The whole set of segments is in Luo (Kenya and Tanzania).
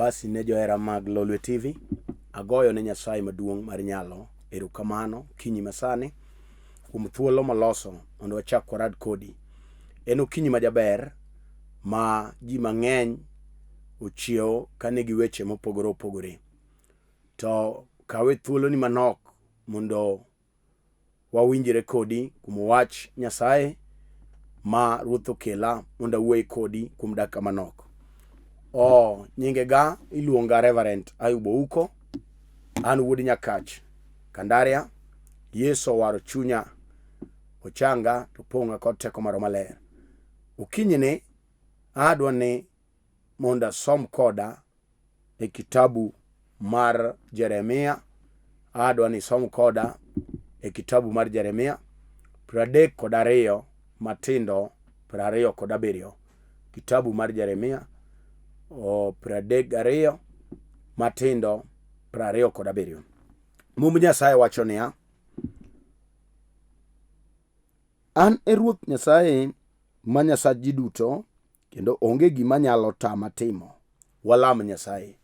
basi ne johera mag Lolwe TV, agoyo ne Nyasaye maduong' mar nyalo erokamano kinyi masani kuom thuolo maloso mondo wachak warad kodi. En okinyi majaber ma ji mang'eny ochiew kane gi weche mopogore opogore. To kawe thuolo ni manok mondo wawinjire kodi kuom wach Nyasaye ma Ruoth okela mondo awuoye kodi kuom dakika manok. Nyingega iluonga Reverend Ayub Ouko. An wuod Nyakach Kandaria. Yesu owaro chunya, ochanga to pong'a kod teko maro maler. Okinyini adwa ni mondo asom koda e kitabu mar Jeremia. Adwa ni som koda e kitabu mar Jeremia 32 matindo 27. Kitabu mar Jeremia 32 matindo 27. Mumb Nyasaye wacho niya: an e Ruoth Nyasaye ma Nyasach ji duto, kendo onge gima nyalo tama timo. Walam Nyasaye.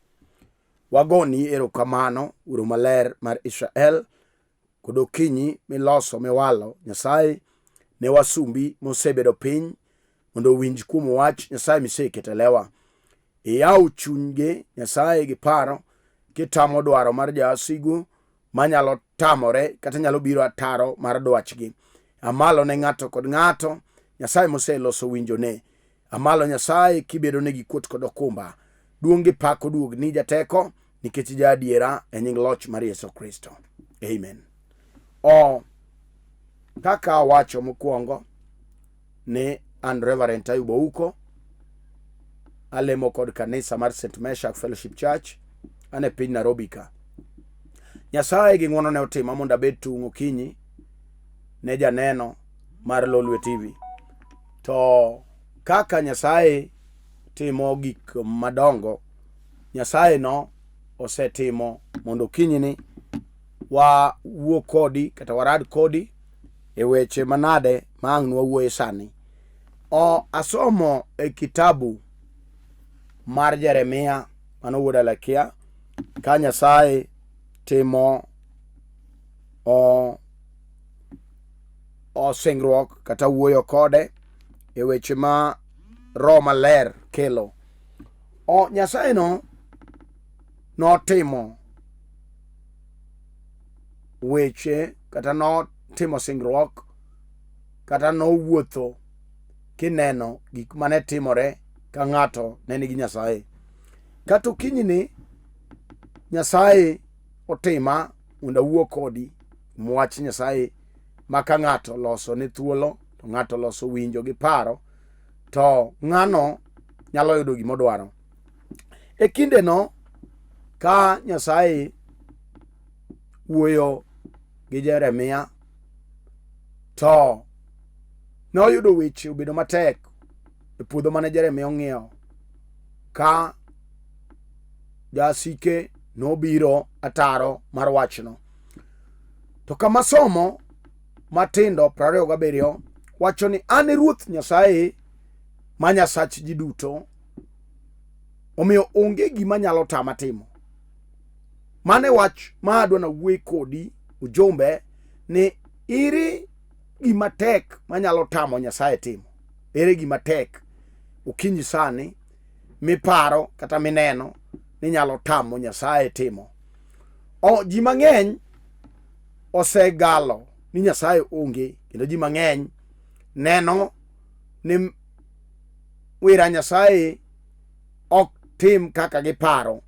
Wagoni erokamano, Wuoro Maler mar Israel, kod okinyi miloso miwalo Nyasaye ne wasumbi mosebedo piny mondo winj kuom wach Nyasaye miseketo e lewa. Iyaw chunygi Nyasaye gi paro kitamo dwaro mar jawasigu manyalo tamore kata nyalo biro ataro mar dwachgi. Amalo ne ng'ato kod ng'ato Nyasaye moseloso winjone. Amalo Nyasaye kibedo negi kuot kod okumba. Duong' gi pak oduog ni jateko nikech jaadiera e nying loch mar Yesu Kristo. Amen. Kaka wacho mokwongo ni an Reverend Ayub Ouko, alemo kod kanisa mar St. Meshach Fellowship Church, ane piny Nairobi ka. Nyasaye gi ng'wono ne otima mondo abed tung' okinyi ne janeno mar Lolwe TV. To kaka Nyasaye timo gik madongo, Nyasaye no osetimo mondo okinyini wawuo kodi kata warad kodi e weche manade ma ang' nwawuoye sani. Asomo e kitabu mar Jeremia mano wuod Alakia, ka Nyasaye timo singruok kata wuoyo kode e weche ma Roho Maler kelo. Nyasaye no notimo weche kata notimo singruok kata nowuotho kineno gik mane timore ka ng'ato ne nigi Nyasaye. Kata okinyini Nyasaye otima mondo awuo kodi mwach Nyasaye ma ka ng'ato loso ne thuolo to ng'ato loso winjo gi paro to ng'ano nyalo yudo gimodwaro. E kinde no ka Nyasaye wuoyo gi Jeremia to noyudo weche obedo matek e puodho mane Jeremia ong'iewo, ka jasike nobiro ataro mar wachno. To kama somo matindo 27 wacho ni an e Ruoth Nyasaye ma Nyasach ji duto, omiyo onge gima nyalo tama timo. Mane wach ma adwa na wuoye kodi ujumbe ni iri gima tek manyalo tamo Nyasaye timo. Ere gima tek okinyi sani miparo kata mineno ni nyalo tamo Nyasaye timo. Ji mang'eny osegalo ni Nyasaye onge, kendo ji mang'eny neno ni wira Nyasaye ok tim kaka giparo.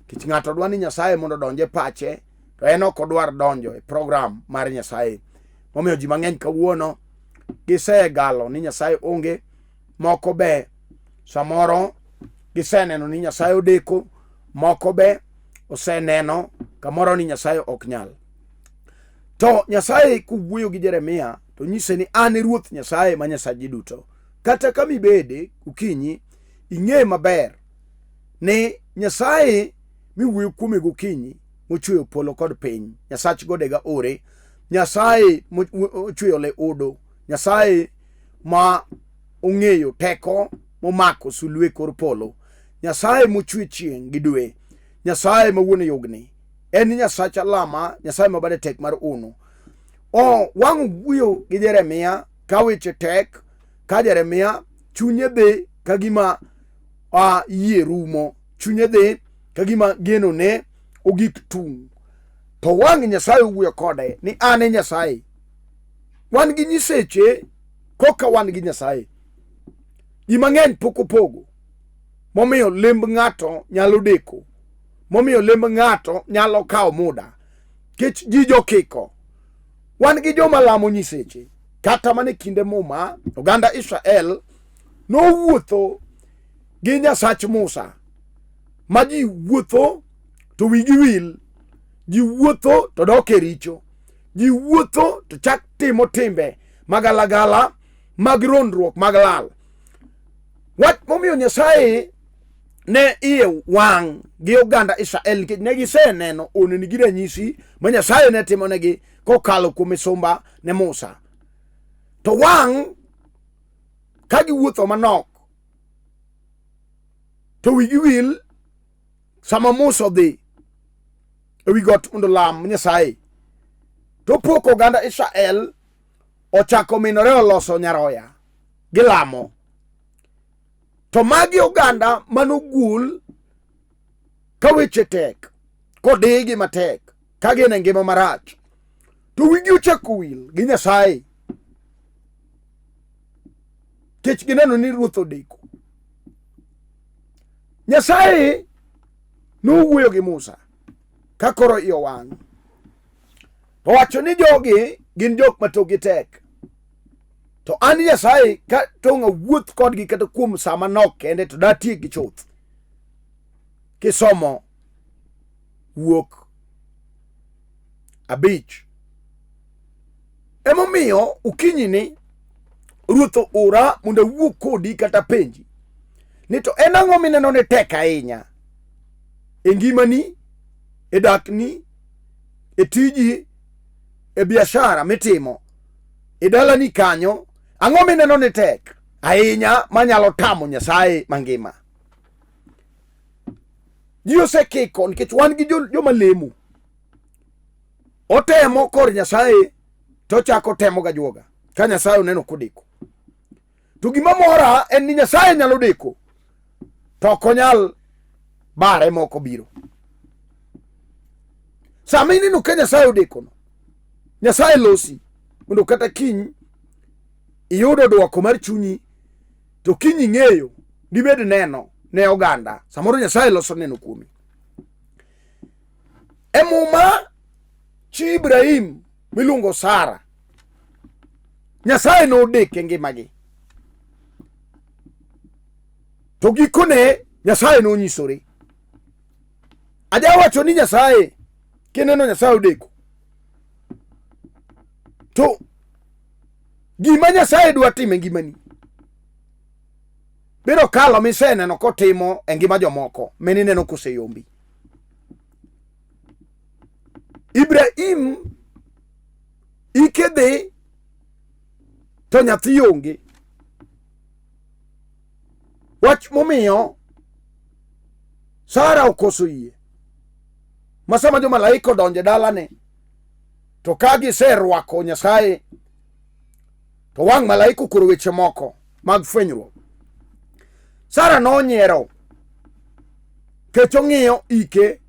Kich ng'ato dwa ni Nyasaye mondo donje pache to en ok odwar donjo e program mar Nyasaye. Momiyo ji mang'eny kawuono gisegalo ni Nyasaye onge. Moko be samoro giseneno ni Nyasaye odeko, moko be oseneno kamoro ni Nyasaye ok nyal. To Nyasaye kuwuoyo gi Jeremia to nyise ni an e Ruoth Nyasaye ma Nyasach ji duto. Kata kama ibede okinyi, ing'e maber ni Nyasaye miwuoyo kuome gokinyi mochweyo polo kod piny, Nyasach godega ore, Nyasaye mochweyo le odo, Nyasaye ma ong'eyo teko momako sulwe kor polo, Nyasaye mochwe chieng' gi dwe, Nyasaye ma wuon yugni, en Nyasach alama, Nyasaye ma bade tek mar uno. Wang' wuoyo gi Jeremia ka weche tek, ka Jeremia chunye dhi ka gima yie rumo, chunye dhi ka gima geno ne ogik tung'. To wang' Nyasaye wuoyo kode ni an e Nyasaye. Wan gi nyiseche koka wan gi Nyasaye. Ji mang'eny pok opogo. Momiyo lemb ng'ato nyalo deko. Momiyo lemb ng'ato nyalo kawo muda. Kech ji jokiko. Wan gi joma lamo nyiseche. Kata mane kinde muma, oganda Israel nowuotho gi Nyasach Musa. Ma ji wuotho to wigi wil. Ji wuotho to dok e richo. Ji wuotho to chak timo timbe magalagala mag rondruok mag lal. Wach momiyo Nyasaye ne iye wang' gi oganda Israel nikech ne giseneno oneni gi ranyisi ma Nyasaye ne timonegi kokalo kuom misumba ne Musa. To wang' ka giwuotho manok to wigi wil sama Musa odhi ewi got mondo lam Nyasaye. To pok oganda Israel ochako minore oloso nyaroya gi lamo. To magi oganda manogul ka weche tek, kodigi matek, ka gin e ngima marach. To wigi ochako wil gi Nyasaye. Kech gineno ni ruoth odeko. Nyasaye nowuoyo gi Musa ka koro iyo wang'. To wacho ni jogi gin jok matokgi tek. To an Nyasaye ka tong'a wuoth kodgi kata kuom sama nok kende to datie gi chuth. Kisomo Wuok 5. Emomiyo ukinyi ni ruoth ora mondo wuok kodi kata penji. Ni to en ang'o mineno ni tek ahinya e ngimani, e dakni, e tiji, e biashara mitimo, e dalani kanyo, ang'o mineno ni tek ahinya manyalo tamo Nyasaye mangima. Ji osekiko nikech wan gi joma lemo. Otemo kor Nyasaye to chako temo ga juoga ka Nyasaye oneno kodeko. To gima mora en ni Nyasaye nyalo deko to ok onyal bare moko biro. Sama ineno ka Nyasaye odeko no, Nyasaye losi mondo kata kiny iyudo dwoko mar chunyi, to kiny ing'eyo dibed neno ne oganda. Samoro Nyasaye loso neno kuomi. E muma chi Ibrahim miluongo Sara, Nyasaye nodeke ngimagi. To gikone Nyasaye nonyisore. Ajawacho ni Nyasaye, kineno Nyasaye odeko, to gima Nyasaye dwa timo e ngimani biro kalo miseneno kotimo e ngima jomoko menineno koseyombi. Ibrahim ike dhi to nyathi onge. Wach momiyo Sara okoso yie. Masama jo malaika odonje dalane, to ka giserwako Nyasaye, to wang' malaika okoro weche moko mag fwenyruok. Sara nonyiero kech ong'iyo ike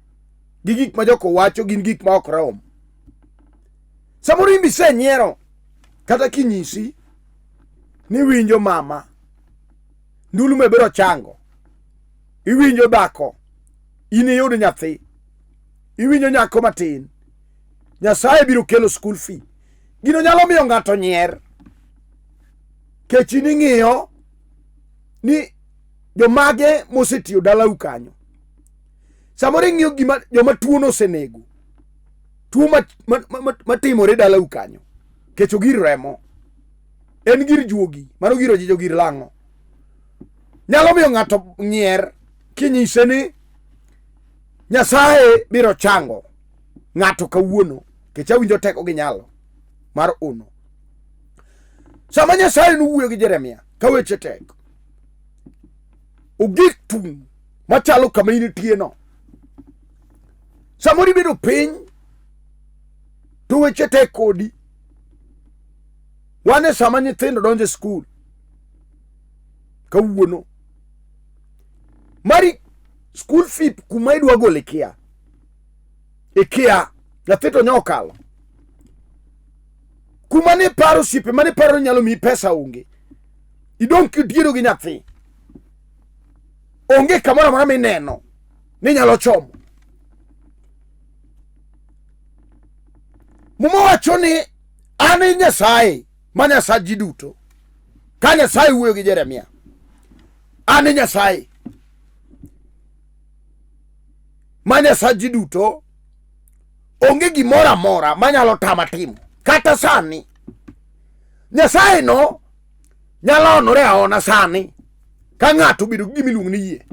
gi gik ma joko wacho gin gik ma ok rom. Samoro imbi senyiero kata kinyisi ni winjo mama ndulume biro chango, iwinjo dhako iniyud nyathi, iwinjo nyako matin, Nyasaye biro kelo school fee. Gino nyalo miyo ng'ato nyier kech ining'iyo ni jomage mosetiyo dalau kanyo. Samoro ing'iyo gima joma tuo nosenego, tuo matimore dalau kanyo, kech ogir remo, en gir juogi, mano giro jijo gir lang'o. Nyalo miyo ng'ato nyier kinyise ni Nyasaye biro chango ng'ato kawuono, kech awinjo teko gi nyalo mar uno. Sama Nyasaye nowuoyo gi Jeremia ka weche tek, ogik tung' machalo kama initie no. Samoro ibedo piny to weche tek kodi. Wane sama nyithindo donjo skul kawuono, mari skul fee kuma idwa gole kia nyathi to nyokalo kuma ne paro sipe mane paro nyalo mi pesa onge, idong kidiero gi nyathi onge kamoro amora mineno ni nyalo chomo. Muma wacho ni an Nyasaye ma Nyasach ji duto. Ka Nyasaye wuoyo gi Jeremia, an Nyasaye ma Nyasach ji duto, onge gimoro amora manyalo tama timo. Kata sani Nyasaye no nyalo onore aona sani ka ng'ato bedo gi miluongo ni yie.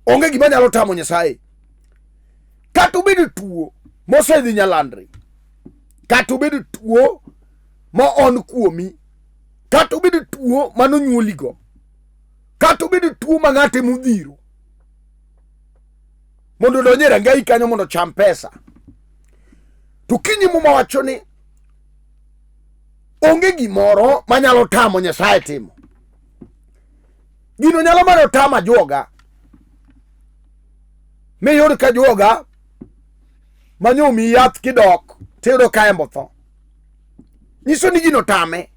Onge gima nyalo tamo Nyasaye. Kata obedo tuo mosedhi nyalandri, kata obedo tuo ma on kuomi, kata obedo tuo manonyuoligo, kata obedo tuo ma ng'ate modhiro mondo donje rangai kanyo mondo cham pesa, to kinyi Muma wacho ni onge gimoro manyalo tamo Nyasaye timo. Gino nyalo mana tama juoga miyud ka juoga manyomi yath kidok tiyudo ka embo tho. Nyiso ni gino tame.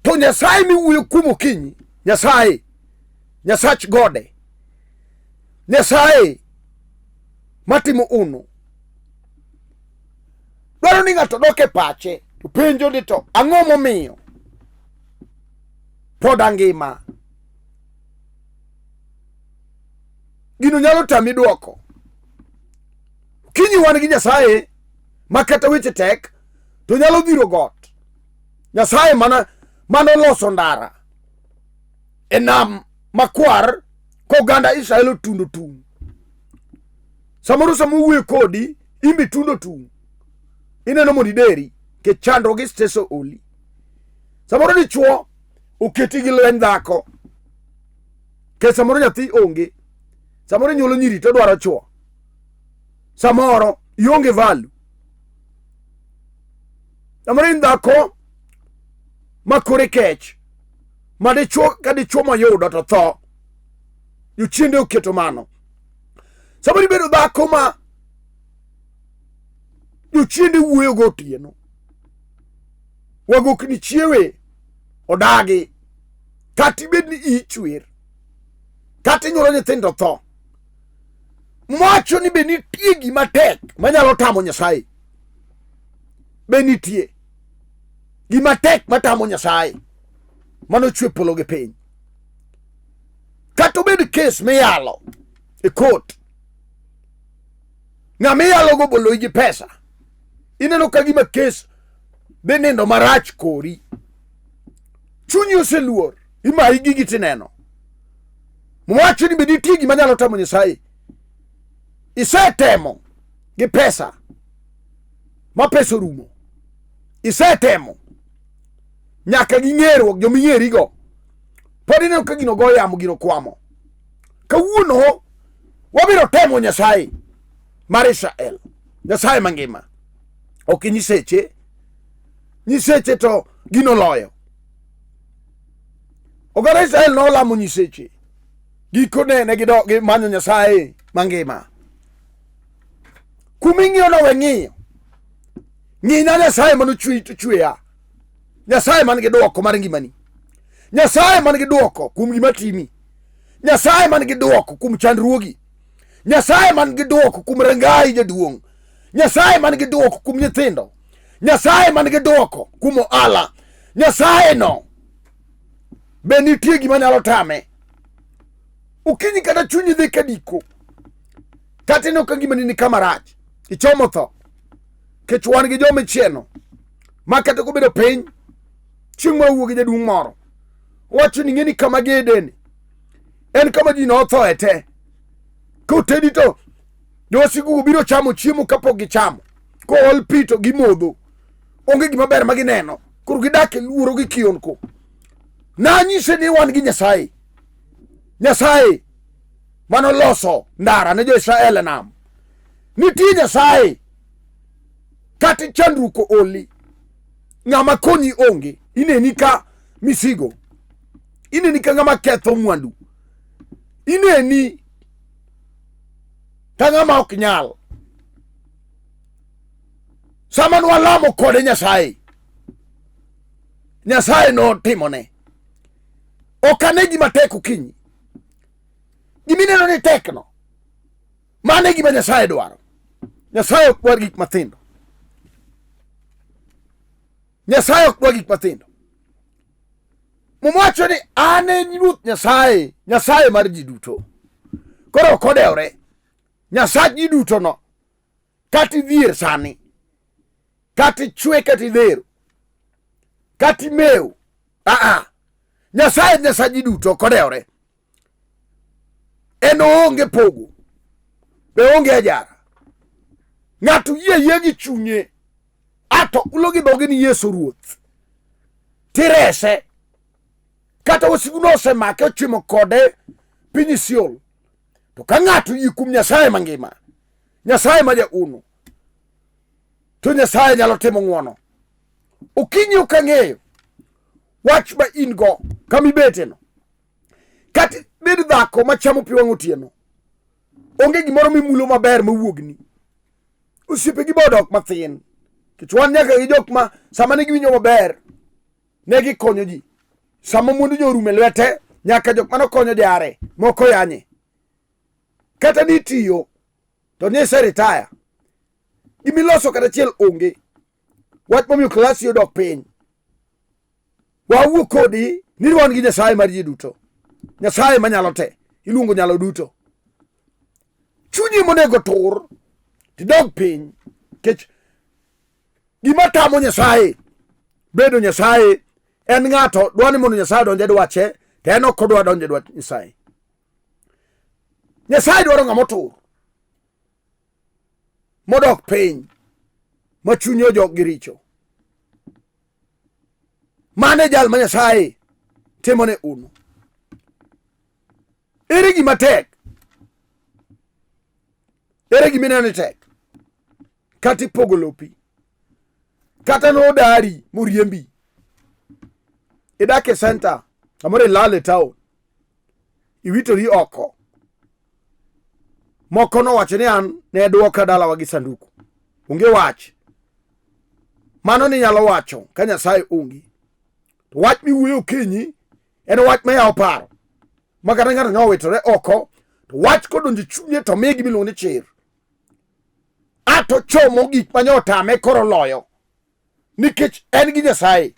To Nyasaye miwuoyo kuom okinyi, Nyasaye Nyasach gode, Nyasaye matimo uno, dwaro ni ng'ato dok e pache to penjo ni to ang'o momiyo pod angima. Gino nyalo tami duoko. Kinyi wan gi Nyasaye ma kata weche tek to nyalo dhiro got. Nyasaye manoloso ndara e nam makwar koganda Israel otundo tung. Samoro wuoyo kodi imbi tundo tung. Ineno modideri ke chandro gi steso oli. Samoro dichuo oketi gi lweny dhako ke samoro nyathi onge. Samoro nyuolo nyiri to dwaro chuo. Samoro ionge valu. Samoro in dhako makore kech ma dichuo ka dichuo moyudo to tho. Jochiende oketo mano. Samoro ibedo dhako ma jochiende wuoyo gotieno. Wagokni chiewe odagi. Kata ibed ni ichwer. Kata inyuolo nyithindo tho. Mwacho ni be nitie gima tek manyalo tamo Nyasaye. Be nitie gima tek matamo Nyasaye manochwe polo gi piny. Kata obed kes miyalo e court, ng'ama iyalo go bolo gi pesa, ineno ka gima kes be nindo marach kori, chunyi oseluor, imayi gigi tineno. Mwacho ni be nitie gima nyalo tamo Nyasaye. Isetemo gi pesa ma pesa rumo, isetemo nyaka gi ng'eruok joming'eri go, pod ineno ka gino go yamo gino kwamo. Kawuono wabiro temo Nyasaye mar Israel, Nyasaye mangima. Ok nyiseche to gino loyo. Oganda Israel nolamo nyiseche, gikone ne gidok gimanyo Nyasaye mangima. Kuming'iyo no weng'iyo, ng'ina Nyasaye manochweyi to chweya, Nyasaye man gi duoko mar ngimani, Nyasaye man gi duoko kuom gima timi, Nyasaye man gi duoko kuom chandruogi, Nyasaye man gi duoko kuom rangai jaduong', Nyasaye man gi duoko kuom nyithindo, Nyasaye man gi duoko kuom ohala. Nyasaye no be nitie gima nyalo tame. Ukinyi kata chunyi dhi kadiko, kata ino ka ngimani ni kama rach, ichomo tho, kech wan gi joma chieno ma kata kobedo piny chieng' ma wuogi jaduong' moro wacho ni ng'eni kama gedeni en kama ji nothoe te. Kotedi to jowasigu biro chamo chiemo kapok gichamo, kool pi to gimodho, onge gima ber ma gineno, koro gidak e luoro gi kionko. Nanyise ni wan gi Nyasaye. Nyasaye manoloso ndara ne Jo-Israel nam. Nitie Nyasaye kati chandruok oli. Ng'ama konyi onge. Ineni ka misigo. Ineni ka ng'ama ketho mwandu. Ineni ka ng'ama ok nyal. Sama nwalamo kode Nyasaye. Nyasaye no timone. Okane gima tek okinyi. Gimineno ni tek no. Mane gima Nyasaye dwaro. Nyasaye ok dwar gik mathindo. Nyasaye ok dwar gik mathindo. Mwacho ni an en Ruoth Nyasaye, Nyasaye mar ji duto. Koro kodewre. Nyasaye ji duto no. Kati dhier sani. Kati chwe kati dhero. Kati meu. Nyasaye Nyasaye ji duto kodewre. En onge pogo. Be onge ajara. Ng'ato yie gi chunye. Ato ulogi dhoge ni Yesu Ruoth. Tirese. Kata wasiguno osemake ochimo kode piny Siol. To ka ng'ato yie kuom Nyasaye mangima. Nyasaye ma jauno. To Nyasaye nyalo timo ng'wono. Okinyi ukang'eyo. Wach ba in go kamibete no. Kati bed dhako machamo pi wang' otieno. Onge gimoro mimulo maber mawuogni. Osiepe gi bodok mathin. Kichwan nyaka gi jok ma sama ne giwinjo maber ne gikonyo ji. Sama mwandu jorume lwete nyaka jok mano konyo jare moko yanye. Kata ni tiyo to nyese retire. Gimiloso kata chiel onge. Wach momiyo klasi yodok piny. Wawuok kodi ni wan gi Nyasaye mar ji duto. Nyasaye manyalo te. Iluongo nyalo duto. Chunyi monego tur tidog piny. Kech gima tamo Nyasaye bedo Nyasaye en ng'ato dwani mondo Nyasaye donje dwache to en ok odwa donje dwach Nyasaye. Nyasaye dwaro ng'ama otur modok piny ma chunye ojok gi richo. Mane jal ma Nyasaye timone uno. Ere gima tek. Ere gima ineno ni tek. Kata ipogo lopi. Kata no dari muriembi. Idake center. Amore lale town. Iwitori oko. Moko no wacho ni an ne duoka dala wagi sanduku. Onge wach. Mano ni nyalo wacho ka Nyasaye onge. To wach miwuoyo okinyi en wach ma yawo paro. Makata ng'ato nyowitore oko. To wach kodonjo chunye to miye gimiluongo ni chir. Ato chomo gik manyotame koro loyo. Nikech en gi Nyasaye.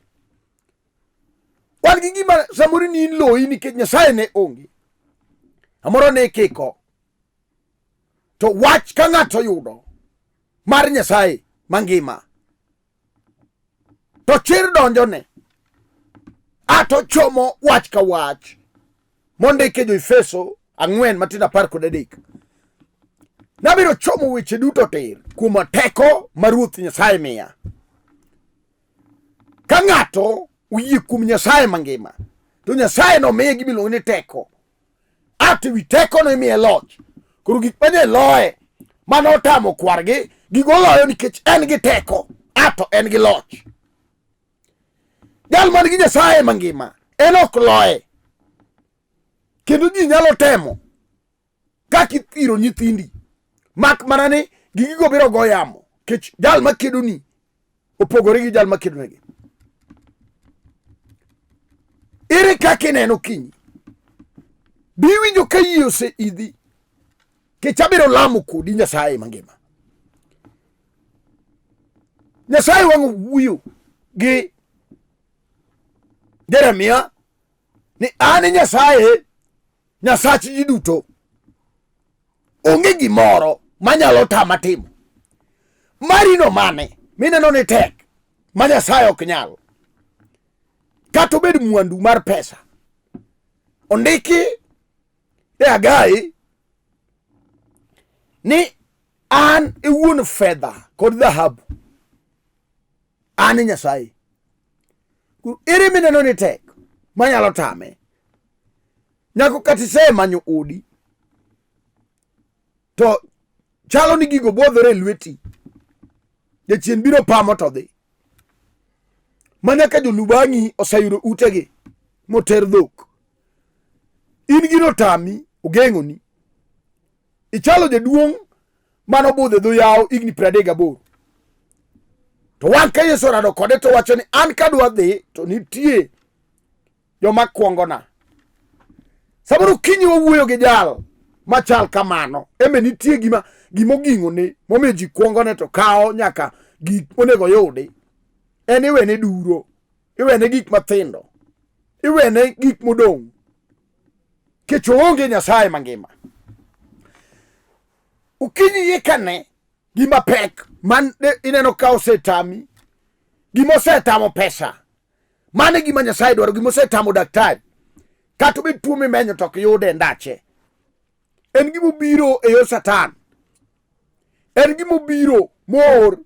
Wan gi gima samori ni loyi nikech Nyasaye ne onge. Amoro ne kiko. To wach ka ng'ato yudo mar Nyasaye mangima. To chir donjo ne. Ato chomo wach ka wach. Mondike Jo-Efeso 4:13. Nabiro chomo weche duto tir kuom teko ma Ruoth Nyasaye miya. Ka ng'ato uyie kuom Nyasaye mangima, to Nyasaye no miye gimiluongo ni teko. Ato wi teko no imiye loch. Koro gik mane loye mano otamo kwargi, gigoloyo nikech en gi teko. Ato en gi loch. Jal man gi Nyasaye mangima en ok loye. Kendo ji nyalo temo kaka ithiro nyithindi. Mak mana ni gigigo biro go yamo. Kech jal makedo ni opogore gi jal makedo negi. Ere kaka ineno kinyi. Biwinjo ka yie ose idhi. Kech abiro lamo kodi Nyasaye mangima. Nyasaye wang'o wuoyo gi Jeremia ni an Nyasaye, Nyasach ji duto. Onge gimoro manyalo tama timo. Marino mane mineno ni tek ma Nyasaye ok nyal. Kata obed mwandu mar pesa. Ondiki e Hagai ni an e wuon fedha kod dhahabu. An Nyasaye. Ere mineno ni tek manyalo tame. Nyako kati se manyo odi to chalo ni gigo bodhore lweti, jachien biro pamo to dhi. Manyaka jolubangi osayudo utegi moter dhok, in gino tami ogeng'oni. Ichalo jaduong' mano budhe dho yawo igni 38. To wan ka Yesu rado kode to wacho ni an kadwa dhi to nitie joma kuongona. Samoro kinyi wawuoyo gi jal machal kamano, eme nitie gimoging'one momiyo ji kuongone to kao nyaka gik onego yudi. En iwene duro, iwene gik mathindo, iwene gik modong'. Kech onge Nyasaye mangima. Ukinyi yikane gima pek man ineno ka osetami, gima osetamo pesa, mane gima Nyasaye dwaro, gima osetamo daktari, kata obed tuo mimenyo to ok yude ndache. En gima obiro e yor Satan, en gima obiro moor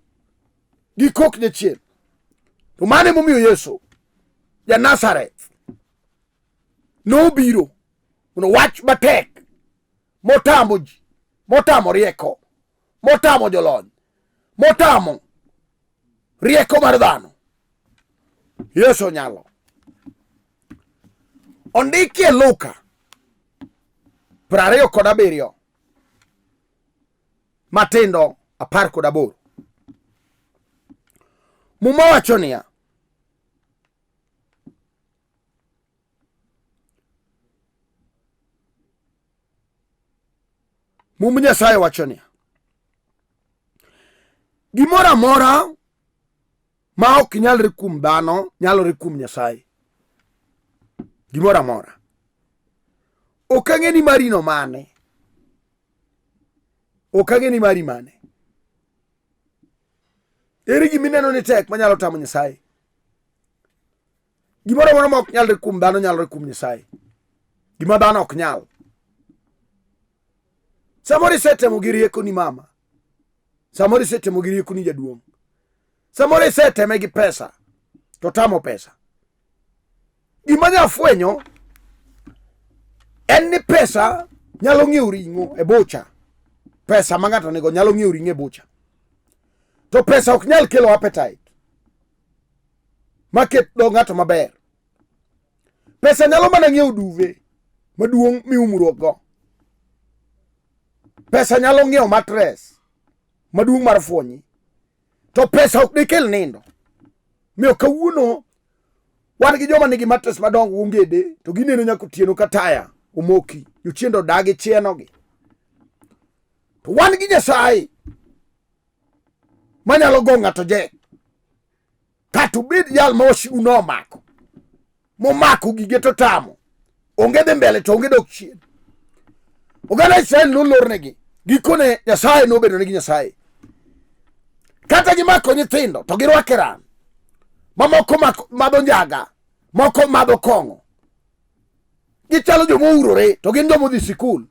gi kok jachien. To mane momiyo Yesu ja Nazareth nobiro mondo wach matek motamo ji, motamo rieko, motamo jolony, motamo rieko mar dhano, Yesu nyalo. Ondiki e Luka 27 matindo 18. Muma wacho niya, Muma Nyasaye wacho niya, gimoro amora ma ok nyalre kuom dhano nyalore kuom Nyasaye. Gimoro amora. Ok ang'e ni marino mane. Ok ang'e ni mari mane. Ere gimineno ni tek manyalo tamo Nyasaye. Gimoro amora ma ok nyalre kuom dhano nyalore kuom Nyasaye. Gima dhano ok nyal. Samoro isetemo gi rieko ni mama. Samoro isetemo gi rieko ni jaduong'. Samoro iseteme gi pesa to tamo pesa. Gima nyafwenyo en ni pesa nyalo ng'iewo ring'o e bucha. Pesa ma ng'ato nigo nyalo ng'iewo ring'o e bucha. To pesa ok nyal kelo appetite maket do ng'ato maber. Pesa nyalo mana ng'iewo duve maduong' miumruok go. Pesa nyalo ng'iewo mattress maduong' mar fuonyi. To pesa ok dikel nindo. Miyo kawuono wan gi joma nigi mattress madongo ongede to gineno nyaka otieno ka taya omoki, jochiendo dagi chieno gi. To wan gi Nyasaye manyalo go ng'ato je. Kata obed jal ma wasigu nomako, momako gige to tamo, onge dhi mbele to onge dok chien. Oganda Israel nolornegi, gikone Nyasaye nobedo negi Nyasaye. Kata gimako nyithindo to girwake ran, mamoko madho njaga, moko madho kong'o. Gichalo joma ourore to gin joma odhi sikul.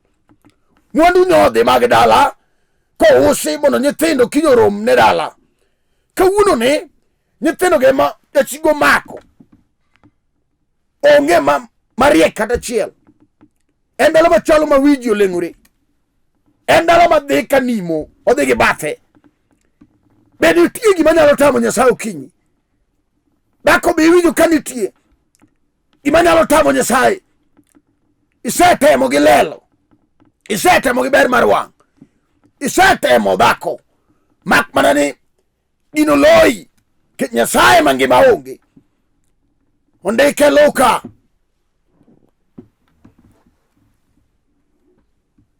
Mwandu nyodhi mag dala ko usi mondo nyithindo kinyo rom ne dala. Kawuono ni nyithindo ge ma jachigo mako onge mariek kata chiel. En dala machalo ma wiji oleng'ore. En dala madhi kanimo odhi gi bathe. Bende nitie gima nyalo tamo Nyasaye okinyi. Dhako be iwinjo ka nitie gima nyalo tamo Nyasaye. Isetemo gi lelo, isetemo gi ber mar wang', isetemo dhako, mak mana ni gino loyi ke Nyasaye mangima onge. Ondike Luka,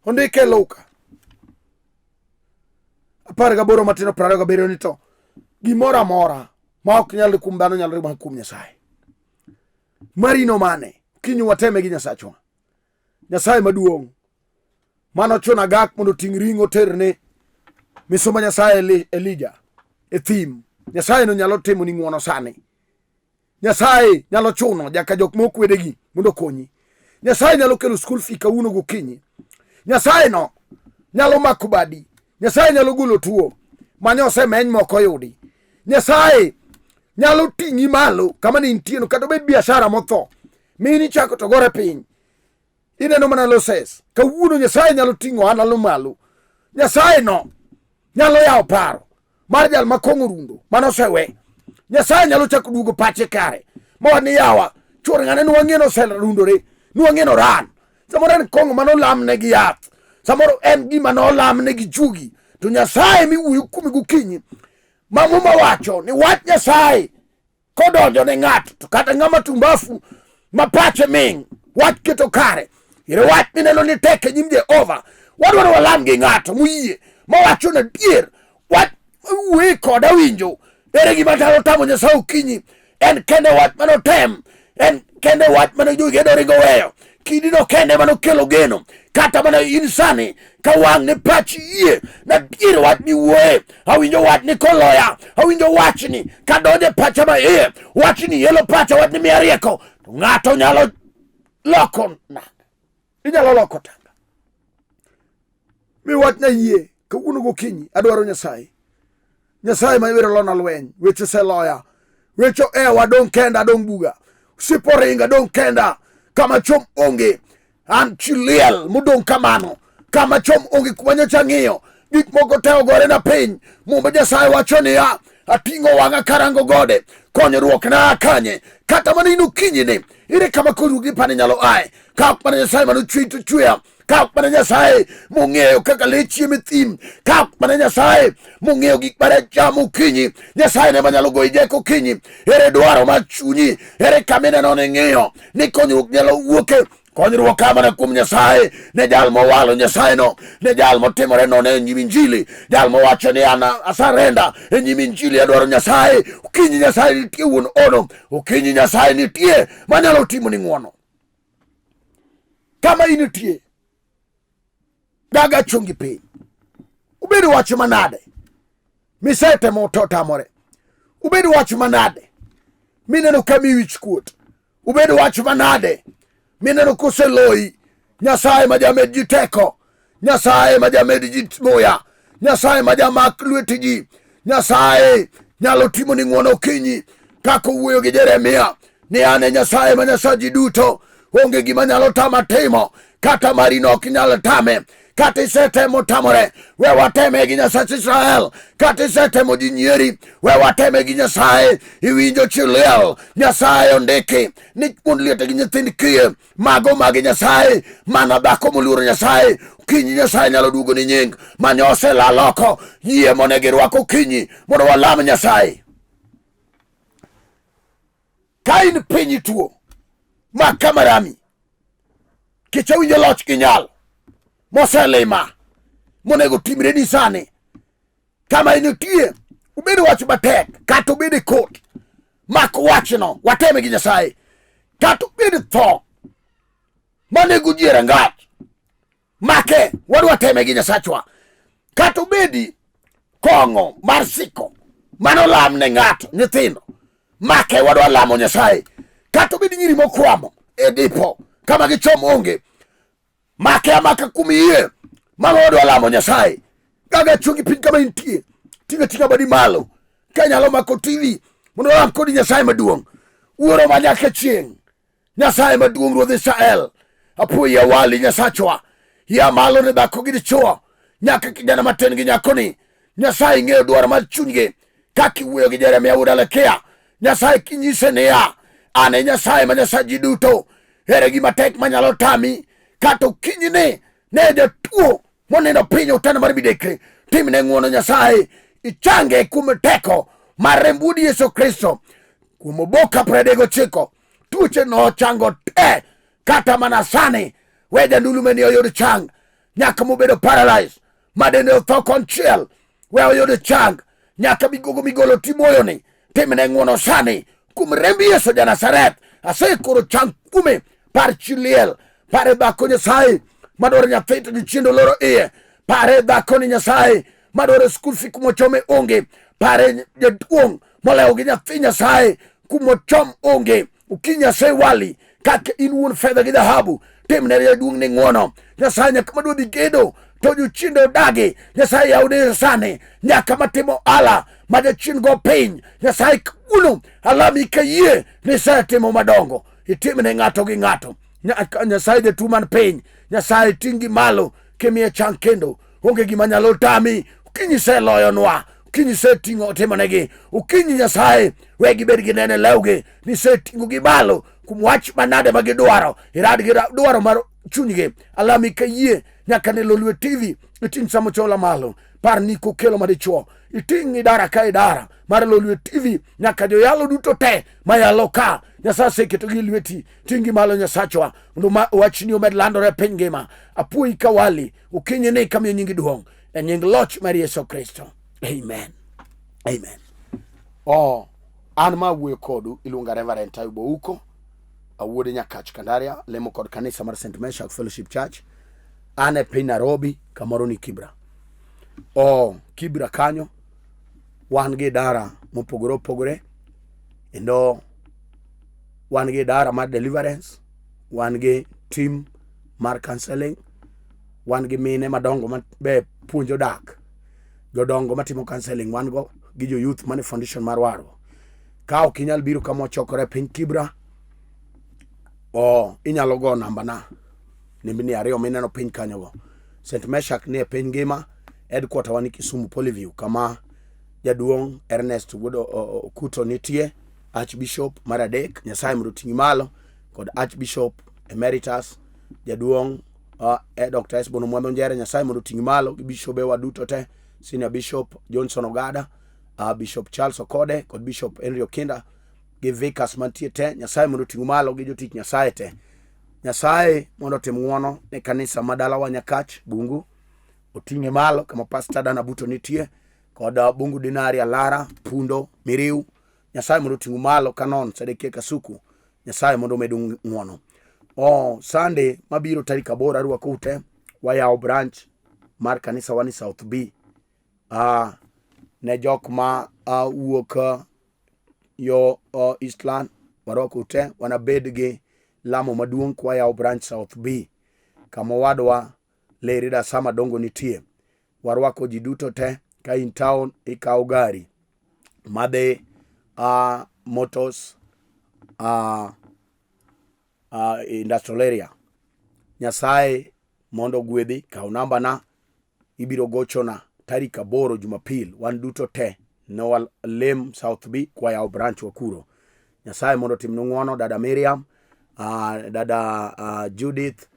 ondike Luka 18 matindo 27 ni to gimoro amora ma ok nyalre kuom dhano nyalre mana kuom Nyasaye. Marino mane kinyi wateme gi Nyasachwa. Nyasaye maduong' mano chuno Agak mondo ting' ring'o terne misuma Nyasaye Elija e thim. Nyasaye no nyalo timo ni ng'uono sani. Nyasaye nyalo chuno jaka jok mokwedegi mondo konyi. Nyasaye nyalo kelo school fee kawuono gokinyi. Nyasaye no nyalo mako badi. Nyasaye nyalo golo tuo manyo osemeny moko yudi. Nyasaye nyalo ting'i malo kama ni intieno kata obed biashara motho. mini chako to gore piny. Ineno mana loses. Kawuono Nyasaye nyalo ting'o an alo malo. Nyasaye no nyalo yawo paro mar jal makong'o rundo manosewe. Nyasaye nyalo chako duogo pache kare mawani yawa chuor ng'ane nwang'eno oserundore, nwang'eno ran. Samoro en kong'o manolamne gi yath, samoro en gima nolamne gi jugi. To Nyasaye miwuoyo kuome gokinyi, mamo mawacho ni wach Nyasaye kodonjo ne ng'ato, to kata ng'ama tumbafu ma pache ming' wach keto kare. Ire wach mineno ni tek e nyim Jehova, wadwaro walam gi ng'ato moyie mawacho na dier wach wuoye koda winjo. Ere gima talo tamo Nyasaye okinyi? En kende wach manotem, en kende wach mane jogedo ringo weyo, kidino kende manokelo geno. Kata mana in sani ka wang' ne pachi yie na dier wach ni wuoye, awinjo wach ni koloya, awinjo wach ni kadonje pacha ma iye, wach ni yelo pacha, wach ni miya rieko, to ng'ato nyalo loko nanga, inyalo loko tanga. Mi wach na yie kawuono gokinyi adwaro Nyasaye. Nyasaye ma ibiro lona lweny, weche seloya, weche ewa dong' kenda dong' buga, sipo ringa dong' kenda, kama chom onge an chiliel modong' kamano, kama chom onge kuma nyocha ng'iyo gik moko te ogore na piny. Mumba Nyasaye wacho niya, ating'o wang'a karango gode, konyruok na kanye. Kata mana ino kinyini, ire kama konyruok ipani nyalo ae, ka ok mana Nyasaye mano chwe to chweya, ka ok mana Nyasaye mong'eyo kaka le chiemo e thim, ka ok mana Nyasaye mong'eyo gik mane chamo kinyi. Nyasaye ne manyalo goyi jeko kinyi. Ere dwaro mar chunyi, ere kamineno ni ng'iyo ni konyruok nyalo wuoke. Konyruok kamana kuom Nyasaye ne jal mowalo Nyasaye no, ne jal motimore no ne nyim Injili, jal mowacho ni an asarenda e nyim Injili, adwaro Nyasaye. Okinyi Nyasaye nitie wuon ono, okinyi Nyasaye nitie manyalo timo ni ng'wono. Kama initie daga chungi piny, ubedo wach manade misetemo to tamore, ubedo wach manade mineno kami wich kuot, ubedo wach manade mineno koseloi Nyasaye ma jamed ji teko, Nyasaye ma jamed ji moya, Nyasaye ma jamak lweti ji. Nyasaye nyalo timo ni ng'wono kinyi, kaka wuoyo gi Jeremia ni ane Nyasaye ma Nyasaji duto, onge gima nyalo tama timo, kata mari nok nyalo tame. Kata isetemo tamore, we wateme gi Nyasach Israel. Kata isetemo ji nyieri, we wateme gi Nyasaye. Iwinjo chiliel, Nyasaye ondiki ni mond liete gi nyithind kiye, mago magi Nyasaye, mana dhako moluoro Nyasaye. Kinyi Nyasaye nyalo duogo ni nying manyose la loko, yie mone girwako kinyi mondo walam Nyasaye. Ka in piny tuo ma kamarami, kicha winjo loch gi nyal moselima monego timre ni sani, kama initie ubedo wach matek, kata ubedo kot mak wachno wateme gi Nyasaye, kata ubedo tho manego ji e rangach, make wadwa teme gi Nyasachwa. Kata ubedi kong'o mar siko manolam ne ng'ato, nyithindo, make wadwa lamo Nyasaye. Kata ubedi nyiri mokwamo e dipo kama gichom onge, make amaka kumie mama wadwa lamo Nyasaye. Gaga chungi piny kama intie, tinga badi malo, kanyalo mako TV mondo lam kodi Nyasaye maduong', wuoro manyaka chieng', Nyasaye maduong', Ruodh Israel. Apuoyi awali Nyasachwa, ya malo ne dhako gi dichuo, nyaka kijana matin gi nyakoni. Nyasaye ng'eyo dwaro mar chunygi, kaka iwuoyo gi Jeremia wuod Alekia. Nyasaye kinyise niya, ane Nyasaye ma Nyasaji duto, ere gima tek manyalo tami. Kata okinyini ne jatuo monindo piny otanda mar midekre, timne ng'wono Nyasaye, ichange kuom teko mar remb Wuodi Yesu Kristo. Kuom oboka 39 tuoche no chango te, kata mana sani we jandulume ni oyud chang, nyaka mobedo paralyzed madende otho konchiel we oyud chang, nyaka migolo timoyoni, timne ng'wono sani kuom remb Yesu ja-Nazareth. Asekoro chang kume par chiliel, pare dhako Nyasaye madwaro nyathi to jochiendo loro iye, pare dhako ni Nyasaye madwaro skul fi kumochome onge, pare jaduong' molewo gi nyathi Nyasaye kumochom onge. Ukinyi Nyasaye wali, kaka in wuon fedha gi dhahabu, timne jaduong' ni ng'wono. Nyasaye nyaka madwa dhi gedo to jochiendo dagi, Nyasaye yawne sani, nyaka matimo ala ma jachien go piny, Nyasaye kuno alami ka yie ni setimo madongo. itimne ng'ato gi ng'ato. Nyasaye jatuo man piny, Nyasaye ting'i malo kimiye chang kendo onge gima nyalo tami. Okinyi iseloyonwa, okinyi iseting'o timonegi, okinyi Nyasaye wegi bed gi nene lewgi niseting'o gi malo kuom wach manade ma gidwaro. Irad gi dwaro mar chunygi. Alami kayie nyaka ne Lolwe TV iting' Samochola malo. Par ni kokelo madichuo iting' idara ka idara mar Lolwe TV nyaka joyalo duto te mayalo ka. Nyasaye seketo gi lweti, ting'i malo Nyasachwa mondo wachni omed landore piny ngima. Apuoyi kawali okinyi ni kamiyo nyingi duong' e nying loch mar Yesu Kristo. Amen. Amen. An ma wuoyo kodu iluonga Reverend Taibo Uko, awuode Nyakach Kandaria, lemo kod kanisa mar St. Meshach Fellowship Church. An e piny Nairobi, kamoro ni Kibra. Kibra kanyo wan gi dara mopogore opogore, endo wan gi dara mar deliverance, wan gi team mar counseling, wan gi mine madongo be puonjo dak, jodongo matimo counseling wan go, gi jo youth mane foundation mar Waro. Ka ok inyal biro kama ochokore piny Kibra, inyalo go namba na nembni 2 mineno piny kanyo go. St. Meshach ni e piny ngima, headquarter wani Kisumu Polyview, kama jaduong' Ernest Kuto nitie, Archbishop mar adek. Nyasaye mondo ting'i malo, kod Archbishop Emeritus jaduong' Dr. Esbono Mwando Njere. Nyasaye mondo ting'i malo, gi bishop wa duto te, Senior Bishop Johnson Ogada, Bishop Charles Okode kod Bishop Henry Okinda, gi vicars mantie te. Nyasaye mondo ting'i malo gi jotich Nyasaye te. Nyasaye mondo tim ng'wono ne kanisa madala wa Nyakach Bungu, oting'e malo kama Pastor Dana Buto nitie, kod Bungu Dinari Alara, Pundo, Miriu. Nyasaye mondo ting'u malo kanon Sedekia Kasuku. Nyasaye mondo medu ng'wono. Sunday mabiro tarik 8 arwako ute wayaw branch mar kanisa wani South B. Ne jok ma wuok yo Eastland warwako ute, wanabed gi lamo maduong' kwa yaw branch South B, kama wadwa Leri da sama dongo nitie. Warwako ji duto te. Ka in town ikaw gari madhe motors industrial area. Nyasaye mondo gwedhi. Kaw namba na, ibiro gochona tarik 8 Jumapil, wan duto te no lem South B kwa yaw branch wakuro. Nyasaye mondo timnu ng'wono. Dada Miriam, dada Judith,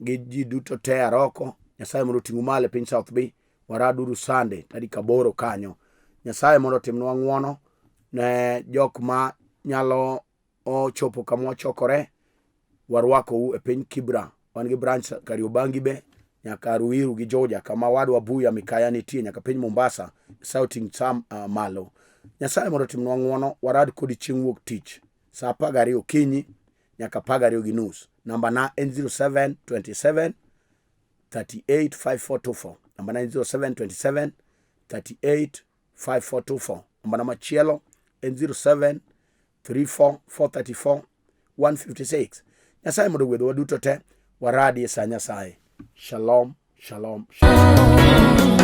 gi ji duto te Aroko. Nyasaye mondo ting'u malo piny South B. Waraduru Sunday tarik 8 kanyo. Nyasaye mondo timnwa ng'wono. Ne jok ma nyalo chopo kama chokore, warwako e piny Kibra. Wan gi branch Kariobangi be, nyaka Ruiru gi Georgia, kama wadwa Buya Mikaya nitie, nyaka piny Mombasa. Nyasaye oting' sam malo. Nyasaye mondo timnwa ng'wono. Warad kodi chieng' wuok tich saa 12 okinyi nyaka 12:30. Namba na en 0727 38 5424. Namba na 0727 38 5424. Namba na machielo en 0734 434 156. Nyasaye mondo gwedho duto te. Waradi sa Nyasaye. Shalom, shalom, shalom.